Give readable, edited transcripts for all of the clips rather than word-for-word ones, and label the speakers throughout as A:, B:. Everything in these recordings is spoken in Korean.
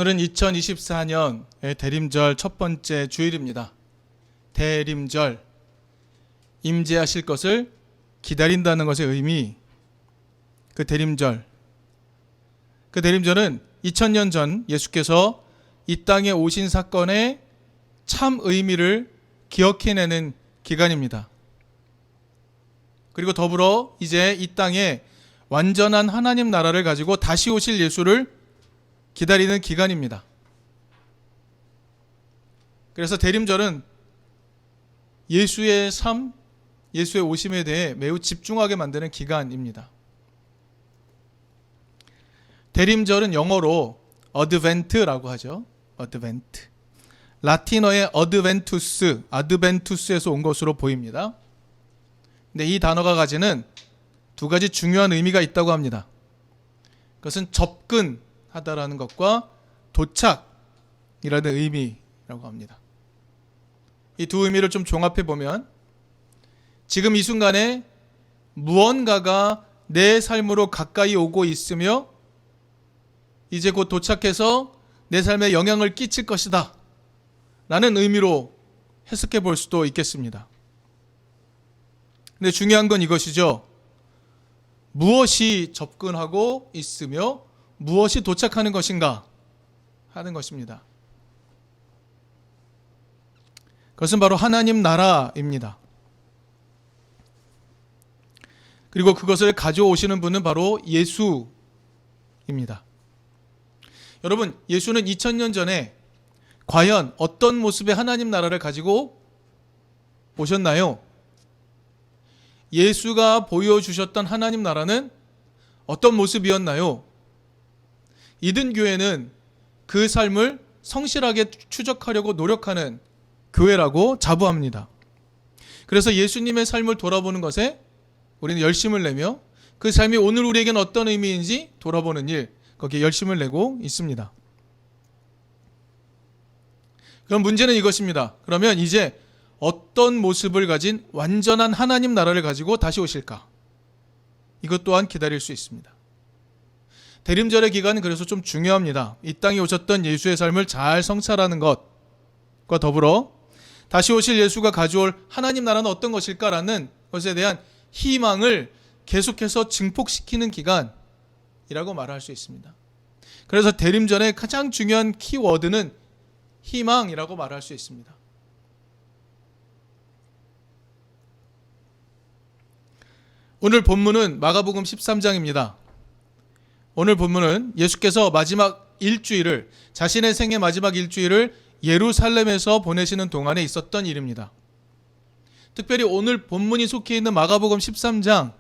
A: 오늘은 2024년의 대림절 첫 번째 주일입니다. 대림절, 임재하실 것을 기다린다는 것의 의미, 그 대림절은 2000년 전 예수께서 이 땅에 오신 사건의 참 의미를 기억해내는 기간입니다. 그리고 더불어 이제 이 땅에 완전한 하나님 나라를 가지고 다시 오실 예수를 기다리는 기간입니다. 그래서 대림절은 예수의 삶, 예수의 오심에 대해 매우 집중하게 만드는 기간입니다. 대림절은 영어로 어드벤트라고 하죠. 어드벤트. 라틴어의 아드벤투스에서 온 것으로 보입니다. 근데 이 단어가 가지는 두 가지 중요한 의미가 있다고 합니다. 그것은 접근하다라는 것과 도착이라는 의미라고 합니다. 이 두 의미를 좀 종합해 보면 지금 이 순간에 무언가가 내 삶으로 가까이 오고 있으며 이제 곧 도착해서 내 삶에 영향을 끼칠 것이다 라는 의미로 해석해 볼 수도 있겠습니다. 근데 중요한 건 이것이죠. 무엇이 접근하고 있으며 무엇이 도착하는 것인가 하는 것입니다. 그것은 바로 하나님 나라입니다. 그리고 그것을 가져오시는 분은 바로 예수입니다. 여러분, 예수는 2000년 전에 과연 어떤 모습의 하나님 나라를 가지고 오셨나요? 예수가 보여주셨던 하나님 나라는 어떤 모습이었나요? 이든교회는 그 삶을 성실하게 추적하려고 노력하는 교회라고 자부합니다. 그래서 예수님의 삶을 돌아보는 것에 우리는 열심을 내며 그 삶이 오늘 우리에게는 어떤 의미인지 돌아보는 일, 거기에 열심을 내고 있습니다. 그럼 문제는 이것입니다. 그러면 이제 어떤 모습을 가진 완전한 하나님 나라를 가지고 다시 오실까? 이것 또한 기다릴 수 있습니다. 대림절의 기간은 그래서 좀 중요합니다. 이 땅에 오셨던 예수의 삶을 잘 성찰하는 것과 더불어 다시 오실 예수가 가져올 하나님 나라는 어떤 것일까라는 것에 대한 희망을 계속해서 증폭시키는 기간이라고 말할 수 있습니다. 그래서 대림절의 가장 중요한 키워드는 희망이라고 말할 수 있습니다. 오늘 본문은 마가복음 13장입니다. 오늘 본문은 예수께서 마지막 일주일을, 자신의 생애 마지막 일주일을 예루살렘에서 보내시는 동안에 있었던 일입니다. 특별히 오늘 본문이 속해 있는 마가복음 13장,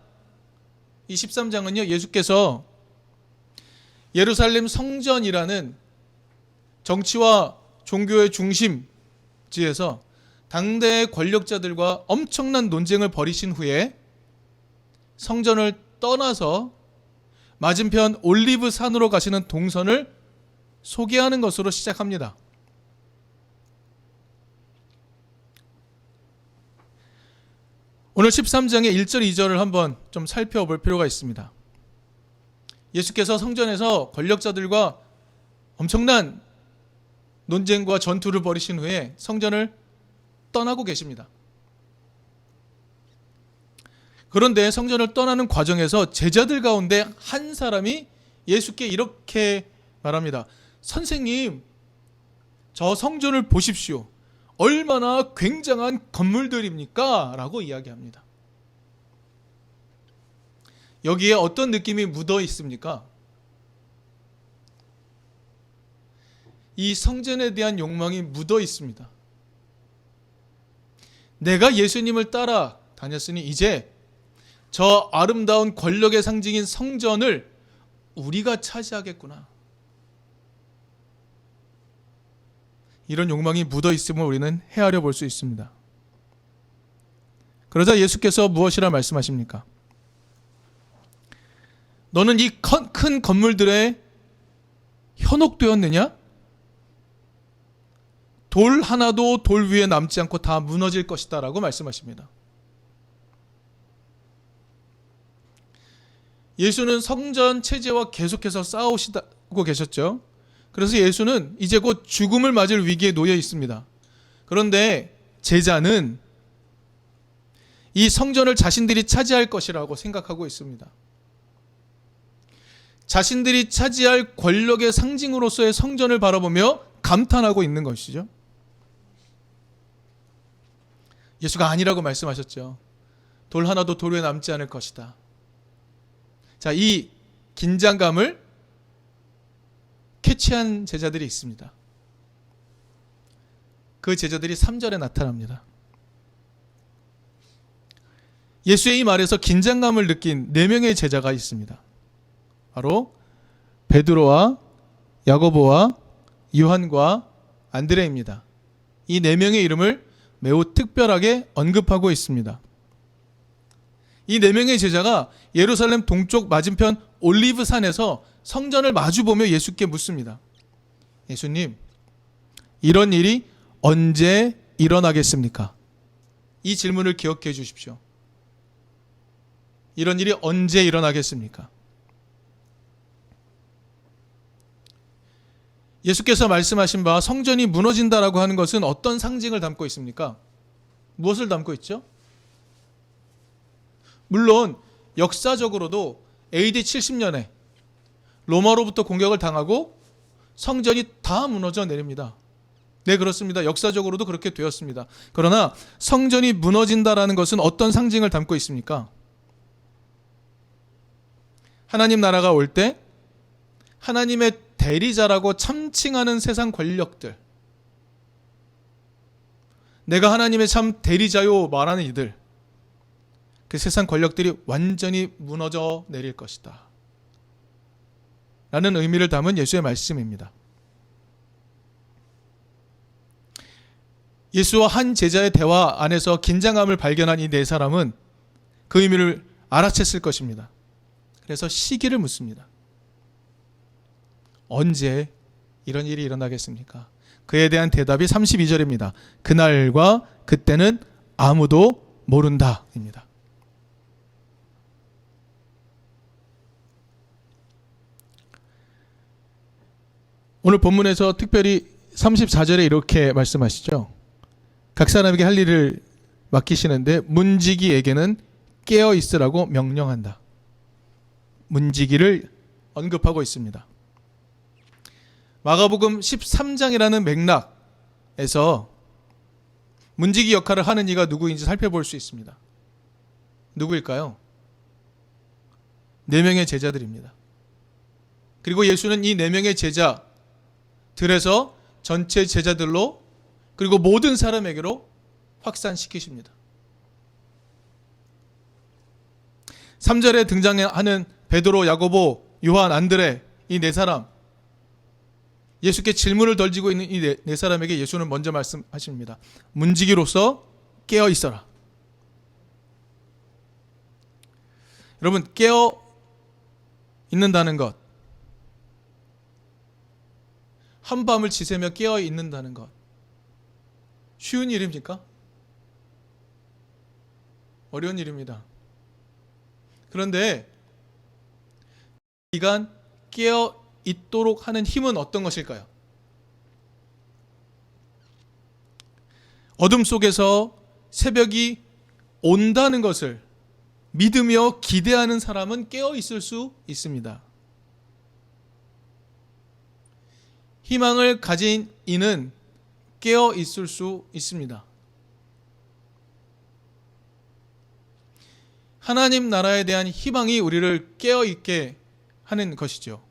A: 이 13장은요, 예수께서 예루살렘 성전이라는 정치와 종교의 중심지에서 당대의 권력자들과 엄청난 논쟁을 벌이신 후에 성전을 떠나서 맞은편 올리브 산으로 가시는 동선을 소개하는 것으로 시작합니다. 오늘 13장의 1절, 2절을 한번 좀 살펴볼 필요가 있습니다. 예수께서 성전에서 권력자들과 엄청난 논쟁과 전투를 벌이신 후에 성전을 떠나고 계십니다. 그런데 성전을 떠나는 과정에서 제자들 가운데 한 사람이 예수께 이렇게 말합니다. 선생님, 저 성전을 보십시오. 얼마나 굉장한 건물들입니까? 라고 이야기합니다. 여기에 어떤 느낌이 묻어 있습니까? 이 성전에 대한 욕망이 묻어 있습니다. 내가 예수님을 따라 다녔으니 이제 저 아름다운 권력의 상징인 성전을 우리가 차지하겠구나. 이런 욕망이 묻어 있음을 우리는 헤아려 볼 수 있습니다. 그러자 예수께서 무엇이라 말씀하십니까? 너는 이 큰 건물들에 현혹되었느냐? 돌 하나도 돌 위에 남지 않고 다 무너질 것이다 라고 말씀하십니다. 예수는 성전 체제와 계속해서 싸우시고 계셨죠. 그래서 예수는 이제 곧 죽음을 맞을 위기에 놓여 있습니다. 그런데 제자는 이 성전을 자신들이 차지할 것이라고 생각하고 있습니다. 자신들이 차지할 권력의 상징으로서의 성전을 바라보며 감탄하고 있는 것이죠. 예수가 아니라고 말씀하셨죠. 돌 하나도 돌 위에 남지 않을 것이다. 자, 이 긴장감을 캐치한 제자들이 있습니다. 그 제자들이 3절에 나타납니다. 예수의 이 말에서 긴장감을 느낀 4명의 제자가 있습니다. 바로 베드로와 야고보와 요한과 안드레입니다. 이 4명의 이름을 매우 특별하게 언급하고 있습니다. 이 4명의 제자가 예루살렘 동쪽 맞은편 올리브산에서 성전을 마주보며 예수께 묻습니다. 예수님, 이런 일이 언제 일어나겠습니까? 이 질문을 기억해 주십시오. 이런 일이 언제 일어나겠습니까? 예수께서 말씀하신 바 성전이 무너진다라고 하는 것은 어떤 상징을 담고 있습니까? 무엇을 담고 있죠? 물론 역사적으로도 AD 70년에 로마로부터 공격을 당하고 성전이 다 무너져 내립니다. 네, 그렇습니다. 역사적으로도 그렇게 되었습니다. 그러나 성전이 무너진다라는 것은 어떤 상징을 담고 있습니까? 하나님 나라가 올 때 하나님의 대리자라고 참칭하는 세상 권력들, 내가 하나님의 참 대리자요 말하는 이들, 그 세상 권력들이 완전히 무너져 내릴 것이다 라는 의미를 담은 예수의 말씀입니다. 예수와 한 제자의 대화 안에서 긴장감을 발견한 이 4사람은 그 의미를 알아챘을 것입니다. 그래서 시기를 묻습니다. 언제 이런 일이 일어나겠습니까? 그에 대한 대답이 32절입니다. 그날과 그때는 아무도 모른다 입니다. 오늘 본문에서 특별히 34절에 이렇게 말씀하시죠. 각 사람에게 할 일을 맡기시는데 문지기에게는 깨어 있으라고 명령한다. 문지기를 언급하고 있습니다. 마가복음 13장이라는 맥락에서 문지기 역할을 하는 이가 누구인지 살펴볼 수 있습니다. 누구일까요? 4명의 제자들입니다. 그리고 예수는 이 4명의 제자들에서 전체 제자들로 그리고 모든 사람에게로 확산시키십니다. 3절에 등장하는 베드로, 야고보, 요한, 안드레 이 4사람, 예수께 질문을 던지고 있는 이 네 사람에게 예수는 먼저 말씀하십니다. 문지기로서 깨어 있어라. 여러분, 깨어 있는다는 것, 한밤을 지새며 깨어 있는다는 것, 쉬운 일입니까? 어려운 일입니다. 그런데 이간 깨어 있도록 하는 힘은 어떤 것일까요? 어둠 속에서 새벽이 온다는 것을 믿으며 기대하는 사람은 깨어 있을 수 있습니다. 희망을 가진 이는 깨어 있을 수 있습니다. 하나님 나라에 대한 희망이 우리를 깨어 있게 하는 것이죠.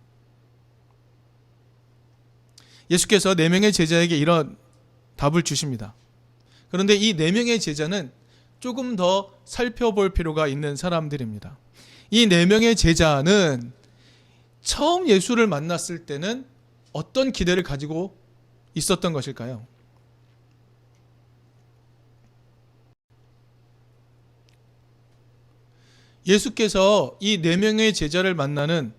A: 예수께서 4명의 제자에게 이런 답을 주십니다. 그런데 이 4명의 제자는 조금 더 살펴볼 필요가 있는 사람들입니다. 이 4명의 제자는 처음 예수를 만났을 때는 어떤 기대를 가지고 있었던 것일까요? 예수께서 이 4명의 제자를 만나는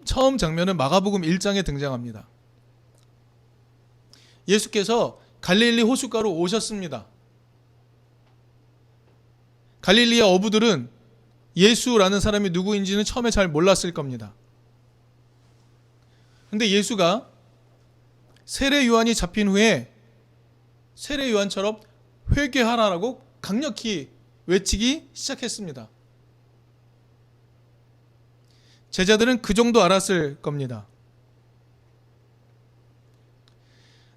A: 처음 장면은 마가복음 1장에 등장합니다. 예수께서 갈릴리 호숫가로 오셨습니다. 갈릴리의 어부들은 예수라는 사람이 누구인지는 처음에 잘 몰랐을 겁니다. 근데 예수가 세례 요한이 잡힌 후에 세례 요한처럼 회개하라라고 강력히 외치기 시작했습니다. 제자들은 그 정도 알았을 겁니다.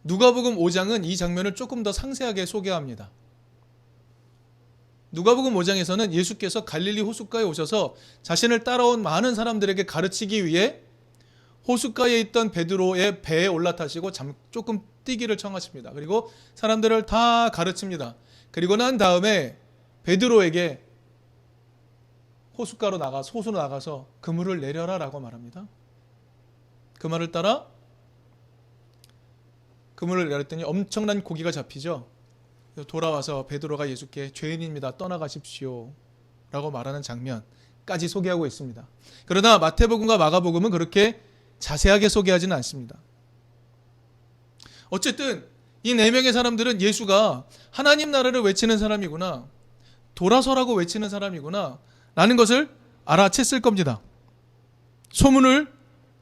A: 누가복음 5장은 이 장면을 조금 더 상세하게 소개합니다. 누가복음 5장에서는 예수께서 갈릴리 호숫가에 오셔서 자신을 따라온 많은 사람들에게 가르치기 위해 호숫가에 있던 베드로의 배에 올라타시고 조금 뛰기를 청하십니다. 그리고 사람들을 다 가르칩니다. 그리고 난 다음에 베드로에게 호수로 나가서 그물을 내려라 라고 말합니다. 그 말을 따라 그물을 내렸더니 엄청난 고기가 잡히죠. 돌아와서 베드로가 예수께 죄인입니다, 떠나가십시오 라고 말하는 장면까지 소개하고 있습니다. 그러나 마태복음과 마가복음은 그렇게 자세하게 소개하지는 않습니다. 어쨌든 이 4명의 사람들은 예수가 하나님 나라를 외치는 사람이구나, 돌아서라고 외치는 사람이구나 라는 것을 알아챘을 겁니다. 소문을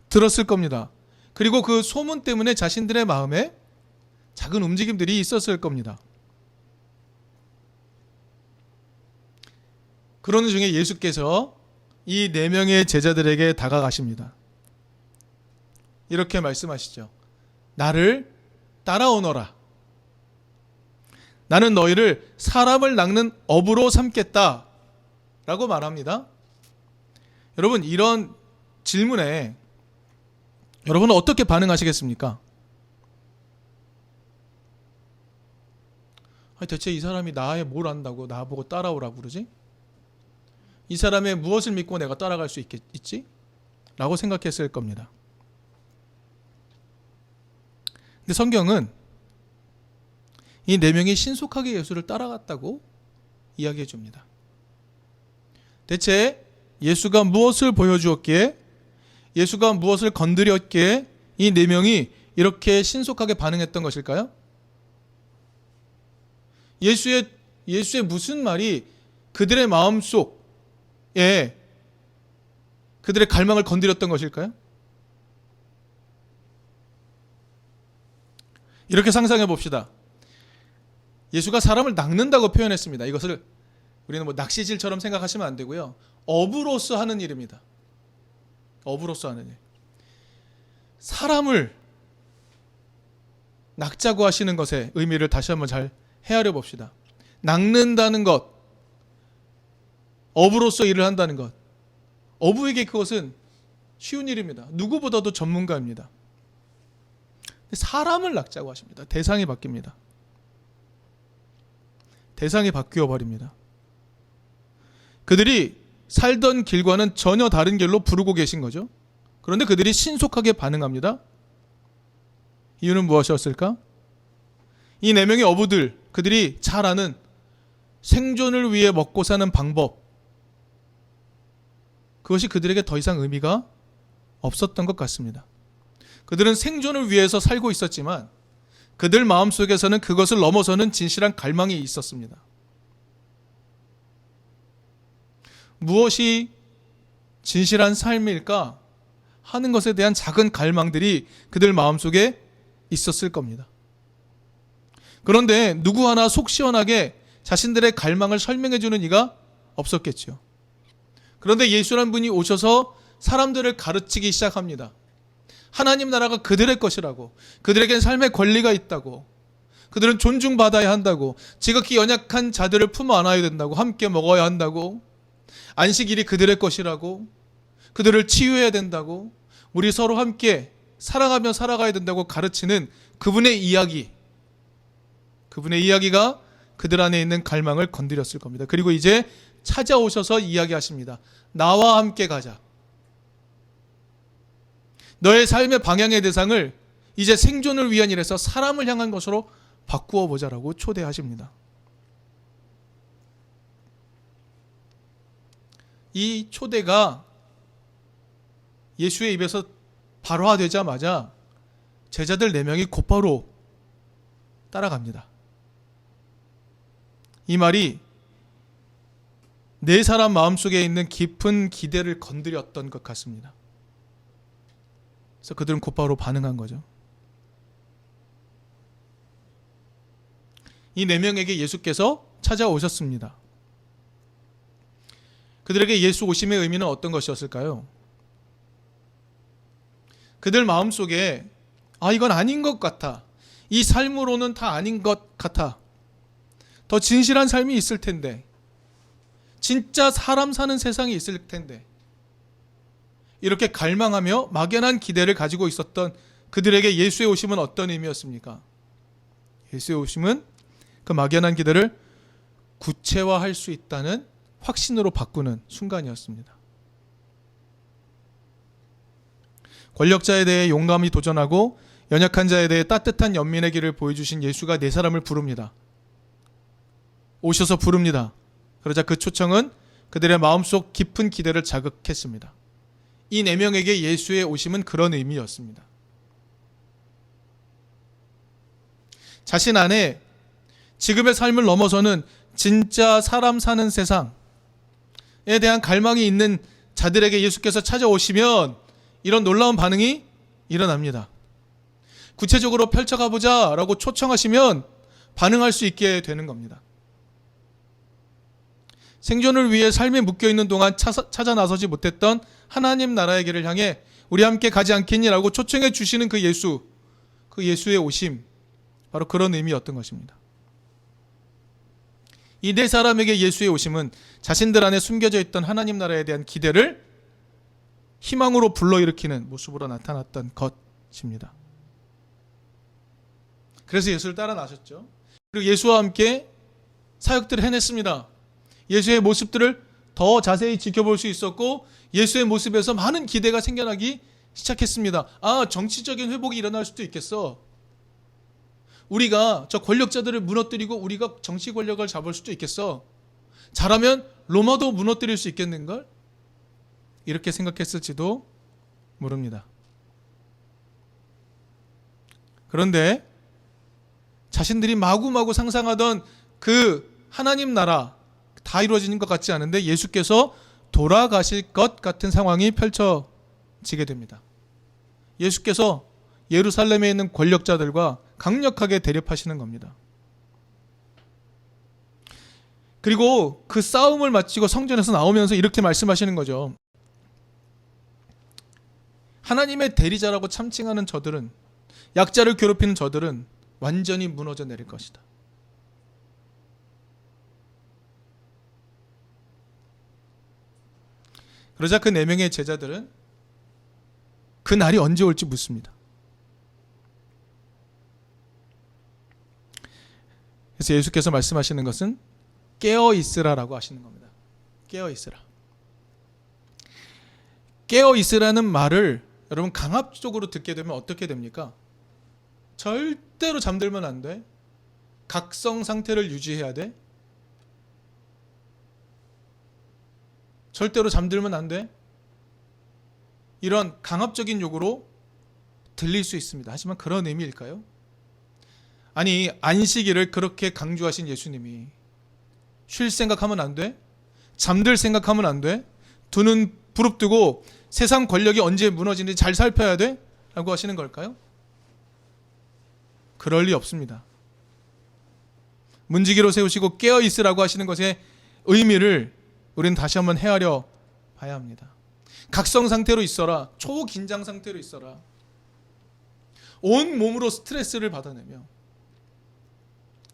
A: 들었을 겁니다. 그리고 그 소문 때문에 자신들의 마음에 작은 움직임들이 있었을 겁니다. 그런 중에 예수께서 이 4명의 제자들에게 다가가십니다. 이렇게 말씀하시죠. 나를 따라오너라. 나는 너희를 사람을 낚는 어부로 삼겠다 라고 말합니다. 여러분, 이런 질문에 여러분은 어떻게 반응하시겠습니까? 대체 이 사람이 나의 뭘 안다고 나보고 따라오라고 그러지? 이 사람의 무엇을 믿고 내가 따라갈 수 있지? 라고 생각했을 겁니다. 근데 성경은 이 4명이 신속하게 예수를 따라갔다고 이야기해 줍니다. 대체 예수가 무엇을 보여주었기에, 예수가 무엇을 건드렸기에 이 4명이 이렇게 신속하게 반응했던 것일까요? 예수의 무슨 말이 그들의 마음속에 그들의 갈망을 건드렸던 것일까요? 이렇게 상상해 봅시다. 예수가 사람을 낚는다고 표현했습니다. 이것을 우리는 낚시질처럼 생각하시면 안 되고요. 어부로서 하는 일입니다. 어부로서 하는 일. 사람을 낚자고 하시는 것의 의미를 다시 한번 잘 헤아려 봅시다. 낚는다는 것, 어부로서 일을 한다는 것, 어부에게 그것은 쉬운 일입니다. 누구보다도 전문가입니다. 사람을 낚자고 하십니다. 대상이 바뀝니다. 대상이 바뀌어 버립니다. 그들이 살던 길과는 전혀 다른 길로 부르고 계신 거죠. 그런데 그들이 신속하게 반응합니다. 이유는 무엇이었을까? 이 4명의 어부들, 그들이 잘 아는 생존을 위해 먹고 사는 방법, 그것이 그들에게 더 이상 의미가 없었던 것 같습니다. 그들은 생존을 위해서 살고 있었지만 그들 마음속에서는 그것을 넘어서는 진실한 갈망이 있었습니다. 무엇이 진실한 삶일까 하는 것에 대한 작은 갈망들이 그들 마음속에 있었을 겁니다. 그런데 누구 하나 속 시원하게 자신들의 갈망을 설명해주는 이가 없었겠죠. 그런데 예수란 분이 오셔서 사람들을 가르치기 시작합니다. 하나님 나라가 그들의 것이라고, 그들에겐 삶의 권리가 있다고, 그들은 존중받아야 한다고, 지극히 연약한 자들을 품어 안아야 된다고, 함께 먹어야 한다고, 안식일이 그들의 것이라고, 그들을 치유해야 된다고, 우리 서로 함께 사랑하며 살아가야 된다고 가르치는 그분의 이야기, 그분의 이야기가 그들 안에 있는 갈망을 건드렸을 겁니다. 그리고 이제 찾아오셔서 이야기하십니다. 나와 함께 가자. 너의 삶의 방향의 대상을 이제 생존을 위한 일에서 사람을 향한 것으로 바꾸어 보자라고 초대하십니다. 이 초대가 예수의 입에서 발화되자마자 제자들 4명이 곧바로 따라갑니다. 이 말이 4사람 마음속에 있는 깊은 기대를 건드렸던 것 같습니다. 그래서 그들은 곧바로 반응한 거죠. 이 네 명에게 예수께서 찾아오셨습니다. 그들에게 예수 오심의 의미는 어떤 것이었을까요? 그들 마음속에 이건 아닌 것 같아. 이 삶으로는 다 아닌 것 같아. 더 진실한 삶이 있을 텐데. 진짜 사람 사는 세상이 있을 텐데. 이렇게 갈망하며 막연한 기대를 가지고 있었던 그들에게 예수의 오심은 어떤 의미였습니까? 예수의 오심은 그 막연한 기대를 구체화할 수 있다는 확신으로 바꾸는 순간이었습니다. 권력자에 대해 용감히 도전하고 연약한 자에 대해 따뜻한 연민의 길을 보여주신 예수가 네 사람을 부릅니다. 오셔서 부릅니다. 그러자 그 초청은 그들의 마음속 깊은 기대를 자극했습니다. 이 네 명에게 예수의 오심은 그런 의미였습니다. 자신 안에 지금의 삶을 넘어서는 진짜 사람 사는 세상에 대한 갈망이 있는 자들에게 예수께서 찾아오시면 이런 놀라운 반응이 일어납니다. 구체적으로 펼쳐가보자 라고 초청하시면 반응할 수 있게 되는 겁니다. 생존을 위해 삶에 묶여있는 동안 찾아 나서지 못했던 하나님 나라의 길을 향해 우리 함께 가지 않겠니라고 초청해 주시는 그 예수, 그 예수의 오심, 바로 그런 의미였던 것입니다. 이 네 사람에게 예수의 오심은 자신들 안에 숨겨져 있던 하나님 나라에 대한 기대를 희망으로 불러일으키는 모습으로 나타났던 것입니다. 그래서 예수를 따라 나섰죠. 그리고 예수와 함께 사역들을 해냈습니다. 예수의 모습들을 더 자세히 지켜볼 수 있었고 예수의 모습에서 많은 기대가 생겨나기 시작했습니다. 정치적인 회복이 일어날 수도 있겠어. 우리가 저 권력자들을 무너뜨리고 우리가 정치 권력을 잡을 수도 있겠어. 잘하면 로마도 무너뜨릴 수 있겠는걸? 이렇게 생각했을지도 모릅니다. 그런데 자신들이 마구마구 상상하던 그 하나님 나라 다 이루어지는 것 같지 않은데 예수께서 돌아가실 것 같은 상황이 펼쳐지게 됩니다. 예수께서 예루살렘에 있는 권력자들과 강력하게 대립하시는 겁니다. 그리고 그 싸움을 마치고 성전에서 나오면서 이렇게 말씀하시는 거죠. 하나님의 대리자라고 참칭하는 저들은, 약자를 괴롭히는 저들은 완전히 무너져 내릴 것이다. 그러자 그 네 명의 제자들은 그 날이 언제 올지 묻습니다. 그래서 예수께서 말씀하시는 것은 깨어 있으라라고 하시는 겁니다. 깨어 있으라. 깨어 있으라는 말을 여러분 강압적으로 듣게 되면 어떻게 됩니까? 절대로 잠들면 안 돼. 각성 상태를 유지해야 돼. 절대로 잠들면 안 돼. 이런 강압적인 요구로 들릴 수 있습니다. 하지만 그런 의미일까요? 아니, 안식일을 그렇게 강조하신 예수님이 쉴 생각하면 안 돼? 잠들 생각하면 안 돼? 두 눈 부릅뜨고 세상 권력이 언제 무너지는지 잘 살펴야 돼? 라고 하시는 걸까요? 그럴 리 없습니다. 문지기로 세우시고 깨어있으라고 하시는 것의 의미를 우리는 다시 한번 헤아려 봐야 합니다. 각성 상태로 있어라. 초긴장 상태로 있어라. 온 몸으로 스트레스를 받아내며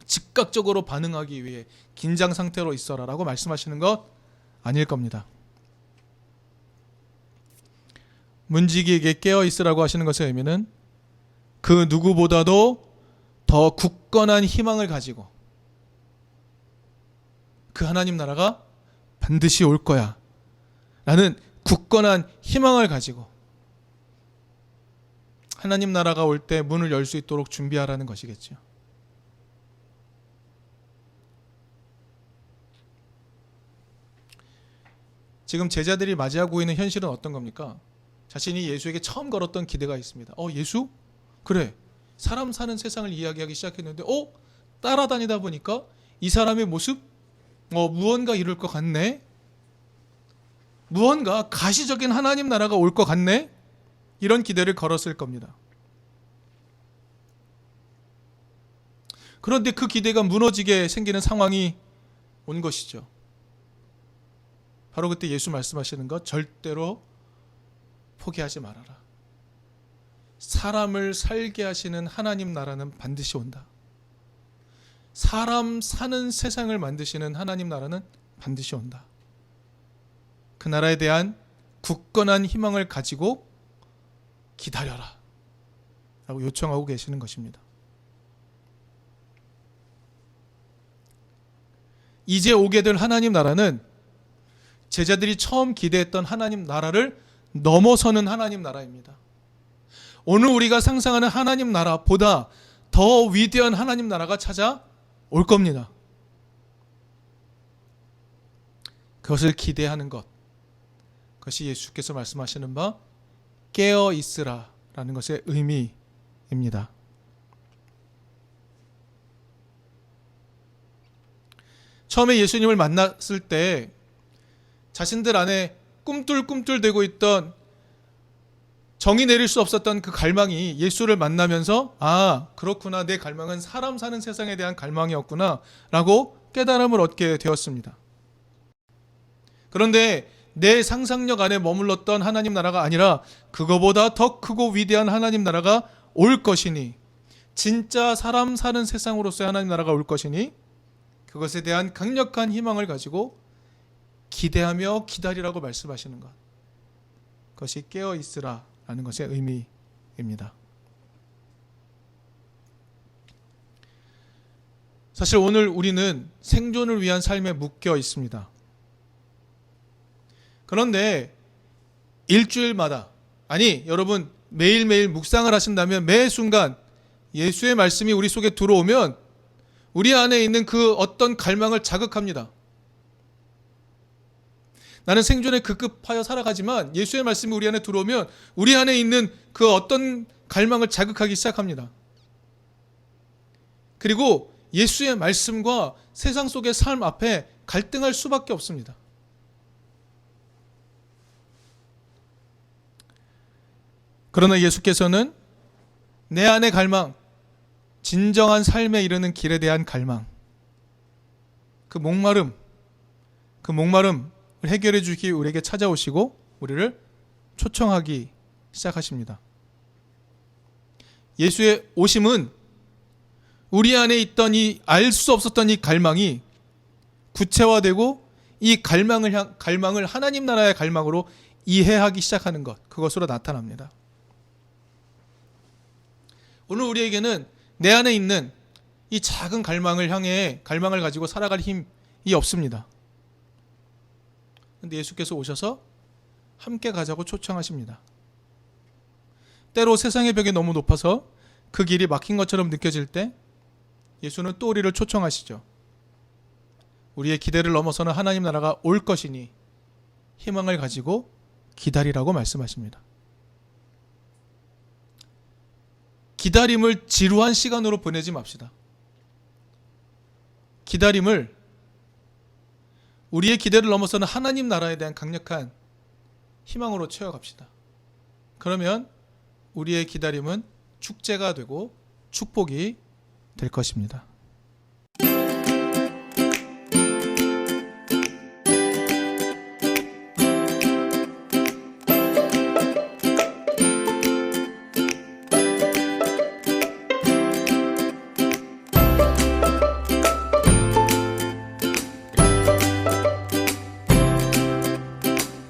A: 즉각적으로 반응하기 위해 긴장 상태로 있어라 라고 말씀하시는 것 아닐 겁니다. 문지기에게 깨어있으라고 하시는 것의 의미는 그 누구보다도 더 굳건한 희망을 가지고 그 하나님 나라가 반드시 올 거야 라는 굳건한 희망을 가지고 하나님 나라가 올 때 문을 열 수 있도록 준비하라는 것이겠죠. 지금 제자들이 맞이하고 있는 현실은 어떤 겁니까? 자신이 예수에게 처음 걸었던 기대가 있습니다. 예수? 그래. 사람 사는 세상을 이야기하기 시작했는데 따라다니다 보니까 이 사람의 모습? 무언가 이룰 것 같네? 무언가 가시적인 하나님 나라가 올 것 같네? 이런 기대를 걸었을 겁니다. 그런데 그 기대가 무너지게 생기는 상황이 온 것이죠. 바로 그때 예수 말씀하시는 것, 절대로 포기하지 말아라. 사람을 살게 하시는 하나님 나라는 반드시 온다. 사람 사는 세상을 만드시는 하나님 나라는 반드시 온다. 그 나라에 대한 굳건한 희망을 가지고 기다려라 라고 요청하고 계시는 것입니다. 이제 오게 될 하나님 나라는 제자들이 처음 기대했던 하나님 나라를 넘어서는 하나님 나라입니다. 오늘 우리가 상상하는 하나님 나라보다 더 위대한 하나님 나라가 찾아올 겁니다. 그것을 기대하는 것, 그것이 예수께서 말씀하시는 바 깨어 있으라 라는 것의 의미입니다. 처음에 예수님을 만났을 때 자신들 안에 꿈틀꿈틀대고 있던, 정의 내릴 수 없었던 그 갈망이 예수를 만나면서 그렇구나, 내 갈망은 사람 사는 세상에 대한 갈망이었구나 라고 깨달음을 얻게 되었습니다. 그런데 내 상상력 안에 머물렀던 하나님 나라가 아니라 그거보다 더 크고 위대한 하나님 나라가 올 것이니, 진짜 사람 사는 세상으로서의 하나님 나라가 올 것이니 그것에 대한 강력한 희망을 가지고 기대하며 기다리라고 말씀하시는 것, 그것이 깨어 있으라 라는 것의 의미입니다. 사실 오늘 우리는 생존을 위한 삶에 묶여 있습니다. 그런데 일주일마다, 여러분 매일매일 묵상을 하신다면 매 순간 예수의 말씀이 우리 속에 들어오면 우리 안에 있는 그 어떤 갈망을 자극합니다. 나는 생존에 급급하여 살아가지만 예수의 말씀이 우리 안에 들어오면 우리 안에 있는 그 어떤 갈망을 자극하기 시작합니다. 그리고 예수의 말씀과 세상 속의 삶 앞에 갈등할 수밖에 없습니다. 그러나 예수께서는 내 안의 갈망, 진정한 삶에 이르는 길에 대한 갈망, 그 목마름을 해결해 주기 우리에게 찾아오시고 우리를 초청하기 시작하십니다. 예수의 오심은 우리 안에 있던 이 알 수 없었던 이 갈망이 구체화되고 이 갈망을 하나님 나라의 갈망으로 이해하기 시작하는 것, 그것으로 나타납니다. 오늘 우리에게는 내 안에 있는 이 작은 갈망을 가지고 살아갈 힘이 없습니다. 그런데 예수께서 오셔서 함께 가자고 초청하십니다. 때로 세상의 벽이 너무 높아서 그 길이 막힌 것처럼 느껴질 때 예수는 또 우리를 초청하시죠. 우리의 기대를 넘어서는 하나님 나라가 올 것이니 희망을 가지고 기다리라고 말씀하십니다. 기다림을 지루한 시간으로 보내지 맙시다. 기다림을 우리의 기대를 넘어서는 하나님 나라에 대한 강력한 희망으로 채워갑시다. 그러면 우리의 기다림은 축제가 되고 축복이 될 것입니다.